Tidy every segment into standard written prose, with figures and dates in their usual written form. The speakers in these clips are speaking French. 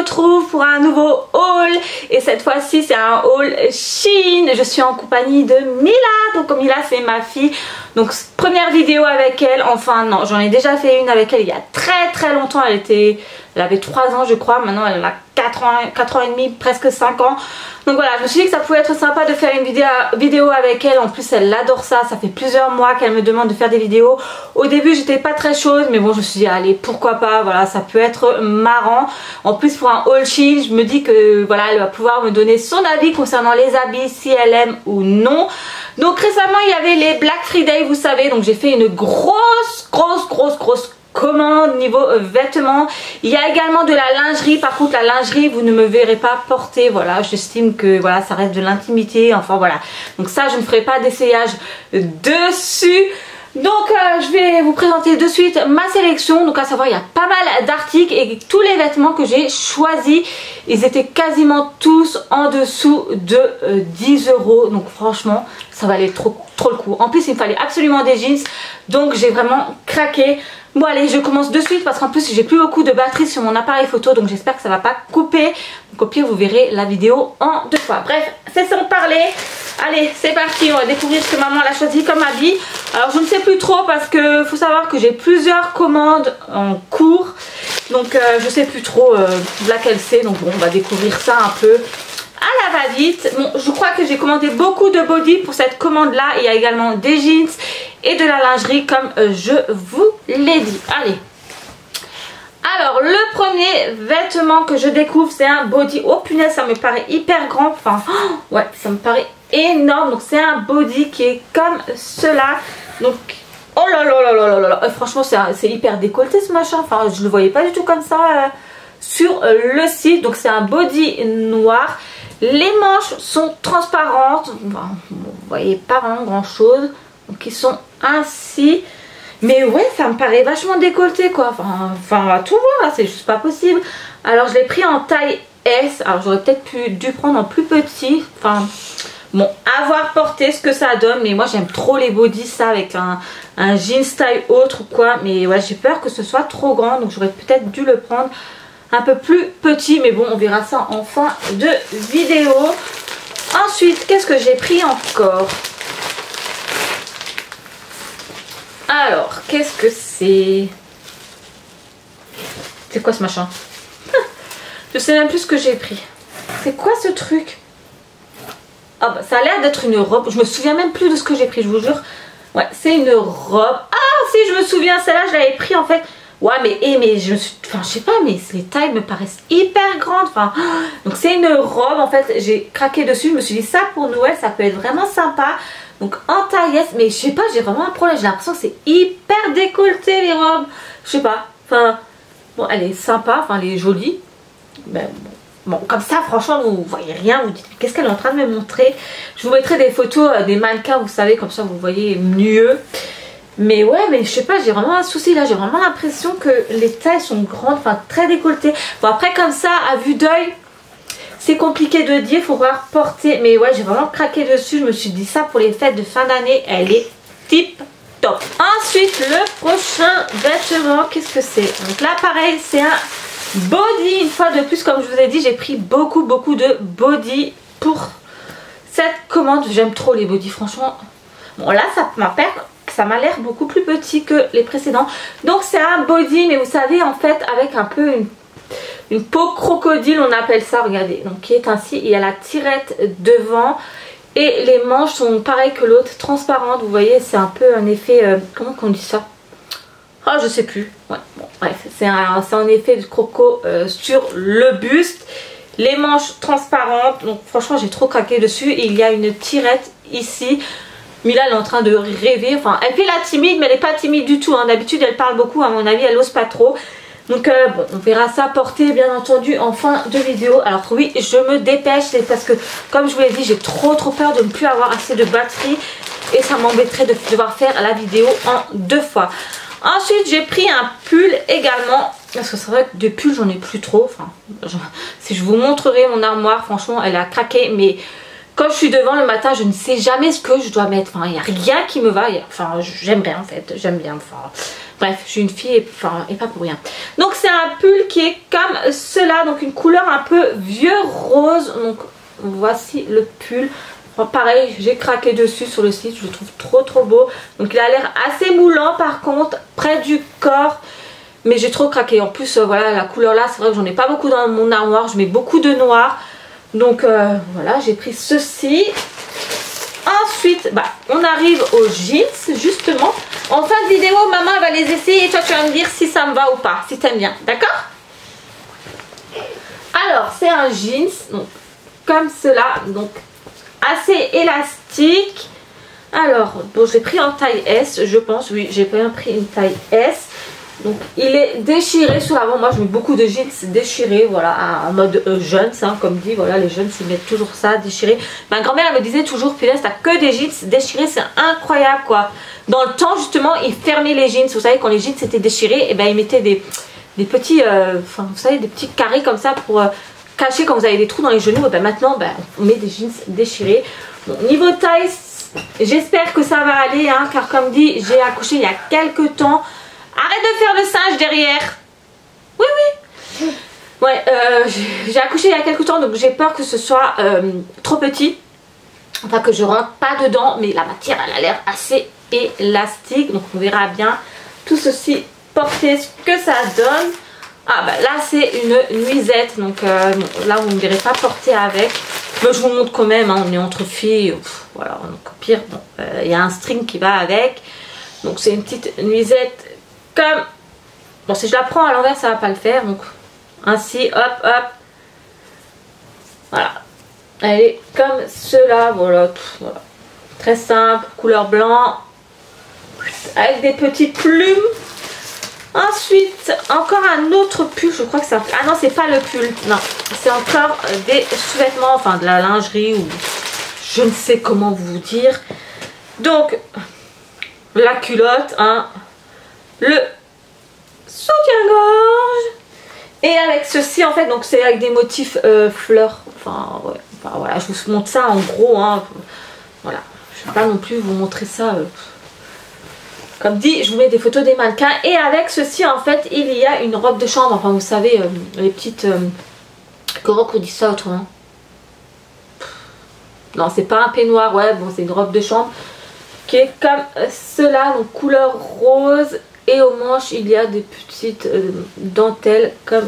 retrouve pour un nouveau haul. Et cette fois-ci c'est un haul Shein. Je suis en compagnie de Mila. Donc Mila c'est ma fille. Donc première vidéo avec elle. Enfin non, j'en ai déjà fait une avec elle il y a très longtemps. Elle avait 3 ans je crois. Maintenant elle en a 4 ans et demi, presque 5 ans. Donc voilà, je me suis dit que ça pouvait être sympa de faire une vidéo avec elle. En plus elle adore ça, ça fait plusieurs mois qu'elle me demande de faire des vidéos. Au début j'étais pas très chaude, mais bon je me suis dit allez pourquoi pas, voilà ça peut être marrant. En plus pour un haul Shein, je me dis que voilà elle va pouvoir me donner son avis concernant les habits, si elle aime ou non. Donc récemment il y avait les Black Friday vous savez, donc j'ai fait une grosse commande niveau vêtements. Il y a également de la lingerie. Par contre la lingerie vous ne me verrez pas porter, voilà j'estime que voilà ça reste de l'intimité, enfin voilà, donc ça je ne ferai pas d'essayage dessus. Donc je vais vous présenter de suite ma sélection. Donc à savoir il y a pas mal d'articles et tous les vêtements que j'ai choisis ils étaient quasiment tous en dessous de 10 €. Donc franchement ça valait trop le coup. En plus il me fallait absolument des jeans, donc j'ai vraiment craqué. Bon allez je commence de suite parce qu'en plus j'ai plus beaucoup de batterie sur mon appareil photo, donc j'espère que ça va pas couper. Donc au pire vous verrez la vidéo en 2 fois. Bref c'est sans parler. Allez c'est parti, on va découvrir ce que maman l'a choisi comme habit. Alors je ne sais plus trop parce que faut savoir que j'ai plusieurs commandes en cours. Donc je sais plus trop laquelle c'est. Donc bon on va découvrir ça un peu à la va-vite. Bon, je crois que j'ai commandé beaucoup de body pour cette commande là. Il y a également des jeans et de la lingerie comme je vous l'ai dit. Allez. Alors le premier vêtement que je découvre c'est un body. Oh punaise ça me paraît hyper grand. Enfin ouais ça me paraît énorme. Donc c'est un body qui est comme cela. Donc oh là là. Franchement c'est hyper décolleté ce machin. Enfin je le voyais pas du tout comme ça sur le site. Donc c'est un body noir. Les manches sont transparentes. Enfin, vous voyez pas vraiment grand chose. Donc ils sont ainsi. Mais ouais ça me paraît vachement décolleté quoi. Enfin on va tout voir là, c'est juste pas possible. Alors je l'ai pris en taille S. Alors j'aurais peut-être dû prendre en plus petit. Enfin bon, à voir porter ce que ça donne. Mais moi j'aime trop les bodys ça avec un jean style autre ou quoi. Mais ouais j'ai peur que ce soit trop grand. Donc j'aurais peut-être dû le prendre un peu plus petit. Mais bon on verra ça en fin de vidéo. Ensuite qu'est-ce que j'ai pris encore? Alors, qu'est-ce que c'est? C'est quoi ce machin? Je sais même plus ce que j'ai pris. C'est quoi ce truc? Ah bah ça a l'air d'être une robe. Je me souviens même plus de ce que j'ai pris, je vous jure. Ouais, c'est une robe. Ah si, je me souviens, celle-là, je l'avais pris en fait. Ouais, mais je me suis... Enfin, je sais pas, mais les tailles me paraissent hyper grandes. Enfin, donc c'est une robe, en fait, j'ai craqué dessus. Je me suis dit, ça pour Noël, ça peut être vraiment sympa. Donc en taille S, mais je sais pas, j'ai vraiment un problème. J'ai l'impression que c'est hyper décolleté les robes. Je sais pas. Enfin, bon, elle est sympa, enfin, elle est jolie. Ben, bon, comme ça, franchement, vous voyez rien. Vous dites, qu'est-ce qu'elle est en train de me montrer? Je vous mettrai des photos des mannequins, vous savez, comme ça vous voyez mieux. Mais ouais, mais je sais pas, j'ai vraiment un souci là. J'ai vraiment l'impression que les tailles sont grandes, enfin, très décolletées. Bon, après, comme ça, à vue d'œil, c'est compliqué de dire, il faut voir porter. Mais ouais, j'ai vraiment craqué dessus. Je me suis dit ça pour les fêtes de fin d'année. Elle est tip top. Ensuite, le prochain vêtement, qu'est-ce que c'est? Donc là, pareil, c'est un body. Une fois de plus, comme je vous ai dit, j'ai pris beaucoup de body pour cette commande. J'aime trop les body, franchement. Bon, là, ça m'a l'air beaucoup plus petit que les précédents. Donc, c'est un body, mais vous savez, en fait, avec un peu une peau crocodile on appelle ça, regardez, donc qui est ainsi. Il y a la tirette devant et les manches sont pareilles que l'autre, transparentes, vous voyez, c'est un peu un effet, comment qu'on dit ça? Ah je sais plus, ouais, bon bref, c'est un effet de croco sur le buste. Les manches transparentes, donc franchement j'ai trop craqué dessus. Et il y a une tirette ici. Mila elle est en train de rêver, enfin elle fait la timide mais elle n'est pas timide du tout, hein. D'habitude elle parle beaucoup, à mon avis elle n'ose pas trop. Donc bon, on verra ça porter bien entendu en fin de vidéo. Alors oui, je me dépêche, c'est parce que comme je vous l'ai dit, j'ai trop peur de ne plus avoir assez de batterie. Et ça m'embêterait de devoir faire la vidéo en 2 fois. Ensuite, j'ai pris un pull également. Parce que c'est vrai que de pull, j'en ai plus trop. Enfin, si je vous montrerai mon armoire, franchement, elle a craqué. Mais quand je suis devant le matin, je ne sais jamais ce que je dois mettre. Enfin, il n'y a rien qui me va. Enfin, j'aime bien en fait. J'aime bien. Enfin, Bref, je suis une fille et pas pour rien. Donc c'est un pull qui est comme cela, donc une couleur un peu vieux rose. Donc voici le pull. Bon, pareil, j'ai craqué dessus sur le site, je le trouve trop beau. Donc il a l'air assez moulant par contre, près du corps. Mais j'ai trop craqué. En plus, voilà, la couleur là, c'est vrai que j'en ai pas beaucoup dans mon armoire. Je mets beaucoup de noir. Donc voilà, j'ai pris ceci. Ensuite, on arrive aux jeans, justement. En fin de vidéo, maman va les essayer et toi tu vas me dire si ça me va ou pas, si t'aimes bien, d'accord? Alors, c'est un jeans, donc comme cela, donc assez élastique. Alors, bon, j'ai pris en taille S, je pense, oui, j'ai bien pris une taille S. Donc, il est déchiré sur l'avant. Moi, je mets beaucoup de jeans déchirés, voilà, en mode jeunes, hein, comme dit, voilà, les jeunes, ils mettent toujours ça, déchiré. Ma grand-mère, elle me disait toujours, punaise, t'as que des jeans déchirés, c'est incroyable, quoi. Dans le temps, justement, ils fermaient les jeans. Vous savez, quand les jeans étaient déchirés, et ben, ils mettaient des petits, enfin, vous savez, des petits carrés comme ça pour cacher quand vous avez des trous dans les genoux. Et ben, maintenant, on met des jeans déchirés. Bon, niveau taille, j'espère que ça va aller, hein, car comme dit, j'ai accouché il y a quelques temps. Arrête de faire le singe derrière. Oui, oui. Ouais, j'ai accouché il y a quelques temps, donc j'ai peur que ce soit trop petit. Enfin, que je rentre pas dedans. Mais la matière, elle a l'air assez élastique. Donc on verra bien tout ceci porter ce que ça donne. Ah bah là c'est une nuisette. Donc là vous ne me verrez pas porter avec. Mais je vous montre quand même, hein, on est entre filles. Voilà, donc au pire, il y a un string qui va avec. Donc c'est une petite nuisette. Comme, bon, si je la prends à l'envers ça va pas le faire, donc ainsi, hop hop, voilà, elle est comme cela, voilà, très simple, couleur blanc avec des petites plumes. Ensuite encore un autre pull, je crois que c'est un... ah non, c'est pas le pull, non, c'est encore des sous-vêtements, enfin de la lingerie ou je ne sais comment vous dire. Donc la culotte, hein, le soutien-gorge et avec ceci en fait, donc c'est avec des motifs fleurs, enfin, ouais, enfin voilà, je vous montre ça en gros, hein, voilà, je ne vais pas non plus vous montrer ça comme dit, je vous mets des photos des mannequins. Et avec ceci en fait il y a une robe de chambre, enfin vous savez les petites comment on dit ça autrement, non c'est pas un peignoir, ouais bon c'est une robe de chambre qui est comme cela, donc couleur rose. Et aux manches il y a des petites dentelles comme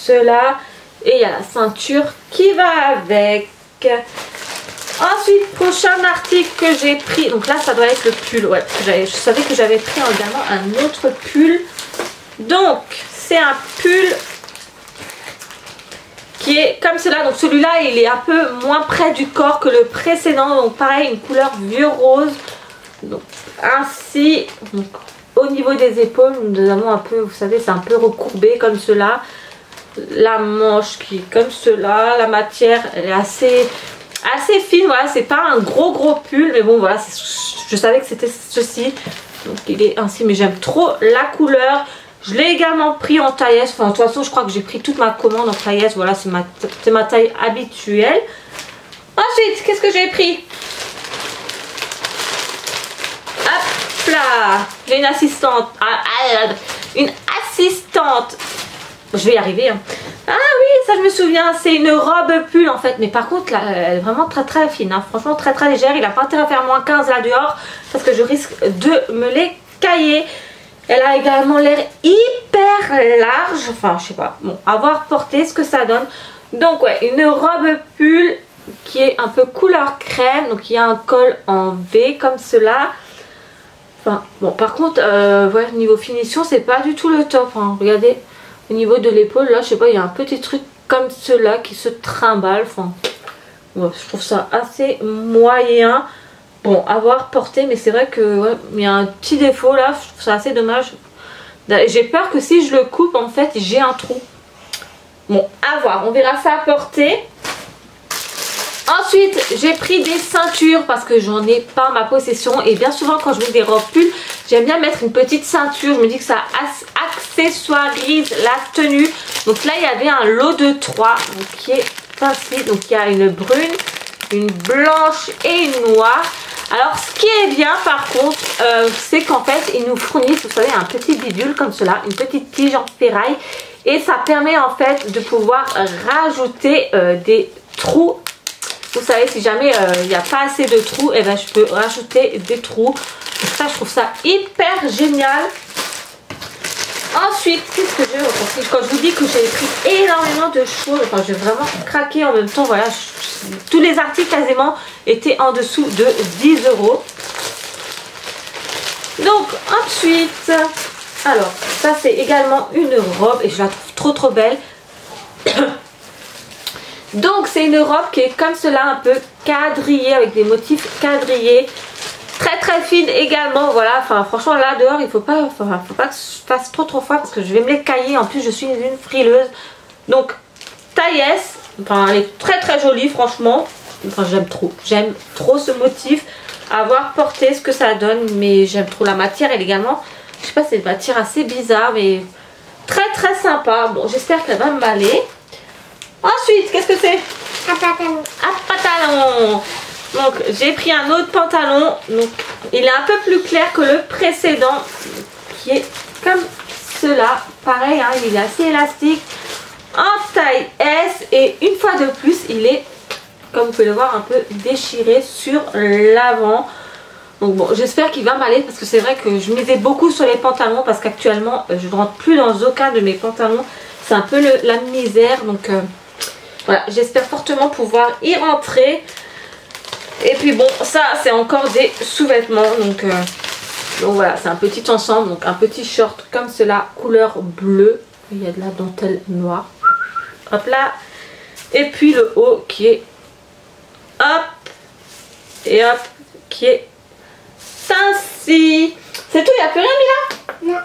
cela. Et il y a la ceinture qui va avec. Ensuite, prochain article que j'ai pris. Donc là ça doit être le pull. Ouais, je savais que j'avais pris également un autre pull. Donc c'est un pull qui est comme cela. Donc celui-là il est un peu moins près du corps que le précédent. Donc pareil, une couleur vieux rose. Donc ainsi. Donc, au niveau des épaules, nous avons un peu, vous savez, c'est un peu recourbé comme cela. La manche qui est comme cela. La matière, elle est assez fine. Voilà, c'est pas un gros pull. Mais bon, voilà, je savais que c'était ceci. Donc il est ainsi, mais j'aime trop la couleur. Je l'ai également pris en taille S. Enfin, de toute façon, je crois que j'ai pris toute ma commande en taille S. Voilà, c'est ma taille habituelle. Ensuite, qu'est-ce que j'ai pris? Hop là, j'ai une assistante. Une assistante. Je vais y arriver. Hein. Ah oui, ça je me souviens. C'est une robe pull en fait. Mais par contre, là, elle est vraiment très fine. Hein. Franchement, très légère. Il n'a pas intérêt à faire moins 15 là dehors. Parce que je risque de me les cailler. Elle a également l'air hyper large. Enfin, je sais pas. Bon, à voir porter ce que ça donne. Donc ouais, une robe pull qui est un peu couleur crème. Donc il y a un col en V comme cela. Enfin, bon, par contre, ouais, niveau finition, c'est pas du tout le top. Hein. Regardez, au niveau de l'épaule, là, je sais pas, il y a un petit truc comme cela qui se trimballe. Enfin, ouais, je trouve ça assez moyen. Bon, à voir porter, mais c'est vrai que ouais, il y a un petit défaut là, je trouve ça assez dommage. J'ai peur que si je le coupe, en fait, j'ai un trou. Bon, à voir, on verra ça à porter. Ensuite, j'ai pris des ceintures parce que j'en ai pas en ma possession. Et bien souvent, quand je mets des robes pulls, j'aime bien mettre une petite ceinture. Je me dis que ça accessoirise la tenue. Donc là, il y avait un lot de 3 qui est ainsi. Donc il y a une brune, une blanche et une noire. Alors ce qui est bien par contre, c'est qu'en fait ils nous fournissent, vous savez, un petit bidule comme cela, une petite tige en ferraille. Et ça permet en fait de pouvoir rajouter des trous. Vous savez, si jamais il n'y a pas assez de trous, et ben je peux rajouter des trous. Donc ça, je trouve ça hyper génial. Ensuite, qu'est-ce que j'ai aussi? Quand je vous dis que j'ai pris énormément de choses, enfin j'ai vraiment craqué en même temps, voilà, tous les articles quasiment étaient en dessous de 10 €. Donc ensuite, alors ça c'est également une robe et je la trouve trop belle. Donc c'est une robe qui est comme cela, un peu quadrillée avec des motifs quadrillés. Très fine également, voilà, enfin franchement là dehors il faut pas que je fasse trop froid parce que je vais me les cailler, en plus je suis une frileuse. Donc taille S, enfin elle est très jolie franchement, enfin j'aime trop ce motif, à voir porter ce que ça donne, mais j'aime trop la matière elle également, je sais pas, c'est une matière assez bizarre mais très sympa. Bon, j'espère qu'elle va m'aller. Ensuite, qu'est-ce que c'est? Un pantalon. Un pantalon. Donc j'ai pris un autre pantalon, donc il est un peu plus clair que le précédent qui est comme cela, pareil hein, il est assez élastique, en taille S et une fois de plus il est, comme vous pouvez le voir, un peu déchiré sur l'avant. Donc bon, j'espère qu'il va m'aller parce que c'est vrai que je misais beaucoup sur les pantalons parce qu'actuellement je ne rentre plus dans aucun de mes pantalons, c'est un peu la misère, donc voilà, j'espère fortement pouvoir y rentrer. Et puis bon, ça c'est encore des sous-vêtements, donc voilà, c'est un petit ensemble, donc un petit short comme cela, couleur bleue, il y a de la dentelle noire, hop là, et puis le haut qui est hop, et hop, qui est ainsi. C'est tout, il n'y a plus rien mis là? Non.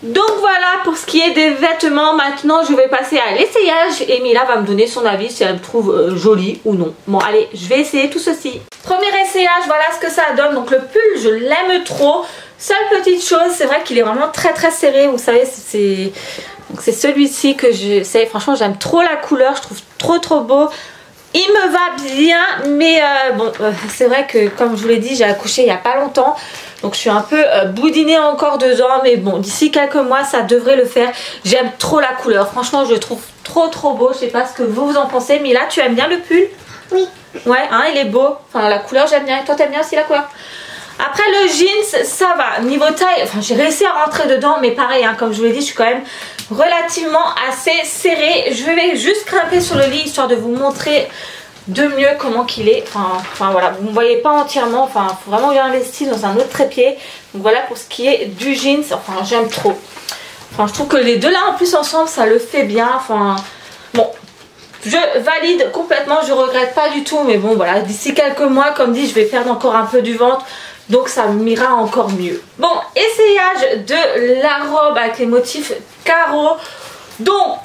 Donc voilà pour ce qui est des vêtements. Maintenant je vais passer à l'essayage et Mila va me donner son avis si elle me trouve jolie ou non. Bon allez, je vais essayer tout ceci. Premier essayage, voilà ce que ça donne. Donc le pull, je l'aime trop. Seule petite chose, c'est vrai qu'il est vraiment très serré. Vous savez, c'est celui-ci que je sais. Franchement j'aime trop la couleur, je trouve trop beau. Il me va bien, mais bon, c'est vrai que comme je vous l'ai dit, j'ai accouché il n'y a pas longtemps. Donc je suis un peu boudinée encore dedans, mais bon, d'ici quelques mois ça devrait le faire. J'aime trop la couleur, franchement je le trouve trop beau. Je sais pas ce que vous en pensez, Mila, tu aimes bien le pull? Oui. Ouais, hein, il est beau. Enfin la couleur j'aime bien, et toi t'aimes bien aussi la couleur? Après le jeans, ça va. Niveau taille, enfin j'ai réussi à rentrer dedans, mais pareil, hein, comme je vous l'ai dit, je suis quand même relativement assez serrée. Je vais juste grimper sur le lit histoire de vous montrer de mieux comment qu'il est. Enfin voilà, vous ne me voyez pas entièrement, enfin il faut vraiment bien investir dans un autre trépied. Donc voilà pour ce qui est du jeans, enfin j'aime trop. Enfin je trouve que les deux là en plus ensemble ça le fait bien. Enfin bon, je valide complètement, je regrette pas du tout, mais bon voilà, d'ici quelques mois comme dit je vais perdre encore un peu du ventre, donc ça m'ira encore mieux. Bon, essayage de la robe avec les motifs carreaux. Donc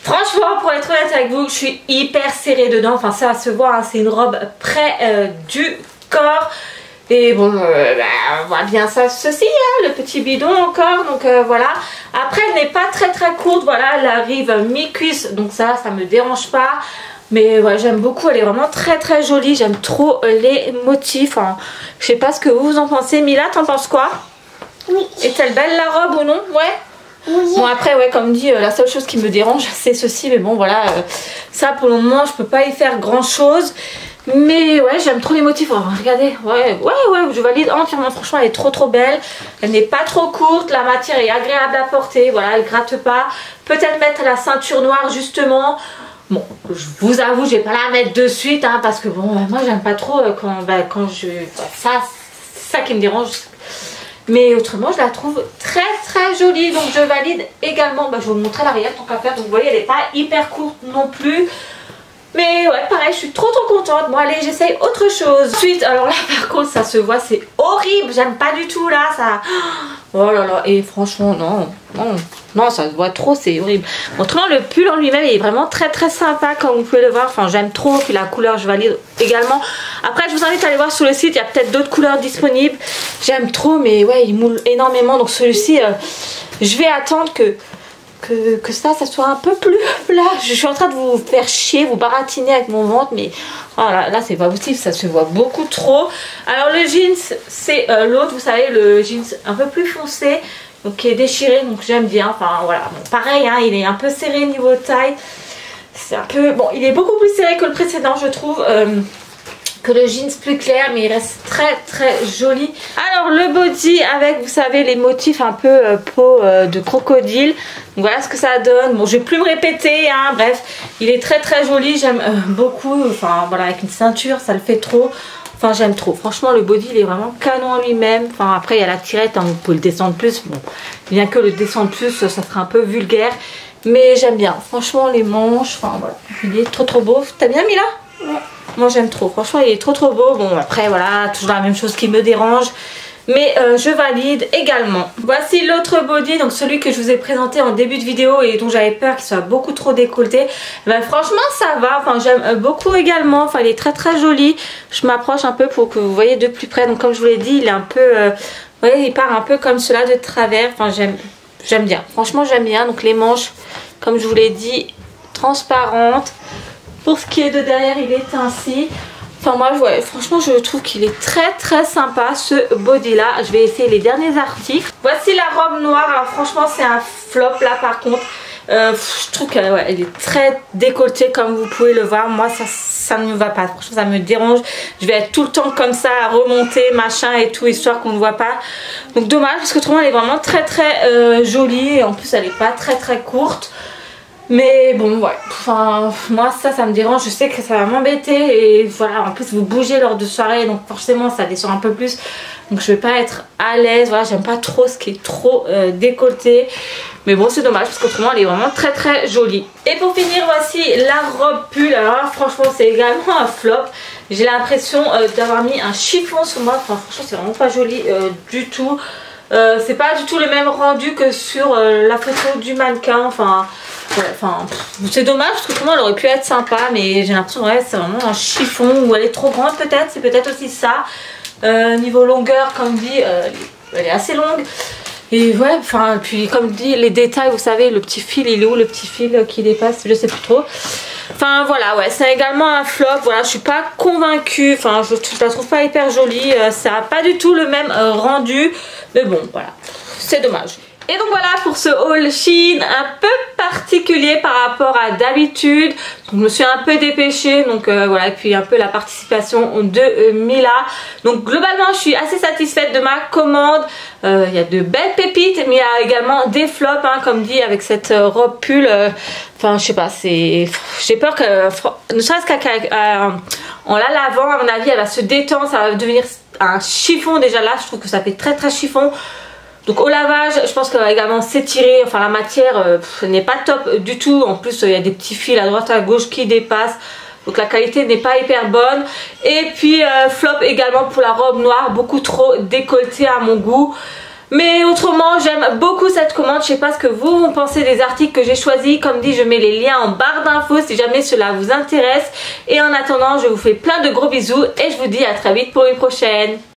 franchement, pour être honnête avec vous, je suis hyper serrée dedans. Enfin, ça se voit, hein, c'est une robe près du corps. Et bon, on voit bien ça, ceci, hein, le petit bidon encore. Donc voilà. Après, elle n'est pas très courte. Voilà, elle arrive mi-cuisse. Donc ça me dérange pas. Mais ouais, j'aime beaucoup. Elle est vraiment très jolie. J'aime trop les motifs. Hein. Je sais pas ce que vous en pensez. Mila, t'en penses quoi? Oui. Est-elle belle la robe ou non? Ouais. Oui. Bon après ouais, comme dit, la seule chose qui me dérange c'est ceci, mais bon voilà, ça pour le moment je peux pas y faire grand chose, mais ouais j'aime trop les motifs. Oh, regardez, ouais je valide entièrement, franchement elle est trop belle, elle n'est pas trop courte, la matière est agréable à porter, voilà, elle gratte pas. Peut-être mettre la ceinture noire justement. Bon, je vous avoue, je vais pas la mettre de suite hein, parce que bon, moi j'aime pas trop quand je... ça qui me dérange. Mais autrement je la trouve très jolie, donc je valide également. Je vais vous montrer l'arrière tant qu'à faire. Donc vous voyez elle n'est pas hyper courte non plus, mais ouais pareil je suis trop contente. Bon allez, j'essaye autre chose. Ensuite alors là par contre ça se voit, c'est horrible, j'aime pas du tout là ça. Oh là là, et franchement non ça se voit trop, c'est horrible. Autrement le pull en lui-même est vraiment très sympa comme vous pouvez le voir. Enfin j'aime trop, puis la couleur je valide également. Après je vous invite à aller voir sur le site, il y a peut-être d'autres couleurs disponibles. J'aime trop, mais ouais il moule énormément, donc celui-ci je vais attendre que que ça soit un peu plus là. Je suis en train de vous faire chier, vous baratiner avec mon ventre, mais voilà, là c'est pas possible, ça se voit beaucoup trop. Alors le jeans, c'est l'autre, vous savez, le jeans un peu plus foncé, donc qui est déchiré, donc j'aime bien. Enfin voilà, bon, pareil, hein, il est un peu serré niveau taille. C'est un peu, bon, il est beaucoup plus serré que le précédent, je trouve. Que le jeans plus clair, mais il reste très très joli. Alors le body avec, vous savez, les motifs un peu peau de crocodile. Donc voilà ce que ça donne. Bon, je vais plus me répéter, hein. Bref, il est très très joli, j'aime beaucoup. Enfin voilà, avec une ceinture, ça le fait trop. Enfin j'aime trop. Franchement le body il est vraiment canon en lui-même. Enfin après il y a la tirette, hein, vous pouvez le descendre plus. Bon, bien que le descendre plus, ça serait un peu vulgaire. Mais j'aime bien. Franchement les manches, enfin voilà, il est trop trop beau. T'as bien mis là? Ouais. Moi j'aime trop, franchement il est trop trop beau. Bon après voilà, toujours la même chose qui me dérange, mais je valide également. Voici l'autre body, donc celui que je vous ai présenté en début de vidéo et dont j'avais peur qu'il soit beaucoup trop décolleté. Ben, franchement ça va, enfin j'aime beaucoup également, enfin il est très très joli. Je m'approche un peu pour que vous voyez de plus près. Donc comme je vous l'ai dit, il est un peu, vous voyez, il part un peu comme cela de travers. Enfin j'aime bien, franchement j'aime bien. Donc les manches, comme je vous l'ai dit, transparentes. Pour ce qui est de derrière, il est ainsi. Enfin moi, ouais, franchement, je trouve qu'il est très très sympa ce body là. Je vais essayer les derniers articles. Voici la robe noire. Alors franchement, c'est un flop là par contre. Je trouve qu'elle ouais, elle est très décolletée comme vous pouvez le voir. Moi, ça ne me va pas. Franchement, ça me dérange. Je vais être tout le temps comme ça à remonter, machin et tout, histoire qu'on ne voit pas. Donc dommage parce que autrement, elle est vraiment très très jolie. Et en plus, elle n'est pas très très courte. Mais bon ouais, enfin moi ça me dérange, je sais que ça va m'embêter et voilà, en plus vous bougez lors de soirée donc forcément ça descend un peu plus, donc je vais pas être à l'aise, voilà, j'aime pas trop ce qui est trop décolleté, mais bon c'est dommage parce qu'autrement elle est vraiment très très jolie. Et pour finir voici la robe pull. Alors là, franchement c'est également un flop, j'ai l'impression d'avoir mis un chiffon sur moi, enfin franchement c'est vraiment pas joli du tout. C'est pas du tout le même rendu que sur la photo du mannequin, enfin ouais, enfin c'est dommage parce que pour moi elle aurait pu être sympa, mais j'ai l'impression ouais, c'est vraiment un chiffon, ou elle est trop grande peut-être, c'est peut-être aussi ça. Niveau longueur comme dit, elle est assez longue. Et ouais, enfin puis comme dit les détails, vous savez le petit fil il est où, le petit fil qui dépasse, je sais plus trop. Enfin voilà, ouais, c'est également un flop. Voilà, je suis pas convaincue. Enfin, je la trouve pas hyper jolie. Ça n'a pas du tout le même rendu. Mais bon, voilà, c'est dommage. Et donc voilà pour ce haul Shein un peu particulier par rapport à d'habitude. Donc je me suis un peu dépêchée, donc voilà, et puis un peu la participation de Mila. Donc globalement je suis assez satisfaite de ma commande. Il y a de belles pépites, mais il y a également des flops, hein, comme dit avec cette robe pull. Enfin je sais pas, c'est, j'ai peur que ne serait-ce qu'en la lavant, à mon avis elle va se détendre, ça va devenir un chiffon. Déjà là je trouve que ça fait très très chiffon. Donc au lavage, je pense qu'elle va également s'étirer, enfin la matière n'est pas top du tout. En plus il y a des petits fils à droite à gauche qui dépassent. Donc la qualité n'est pas hyper bonne. Et puis flop également pour la robe noire, beaucoup trop décolletée à mon goût. Mais autrement j'aime beaucoup cette commande. Je sais pas ce que vous pensez des articles que j'ai choisis. Comme dit, je mets les liens en barre d'infos si jamais cela vous intéresse. Et en attendant je vous fais plein de gros bisous et je vous dis à très vite pour une prochaine.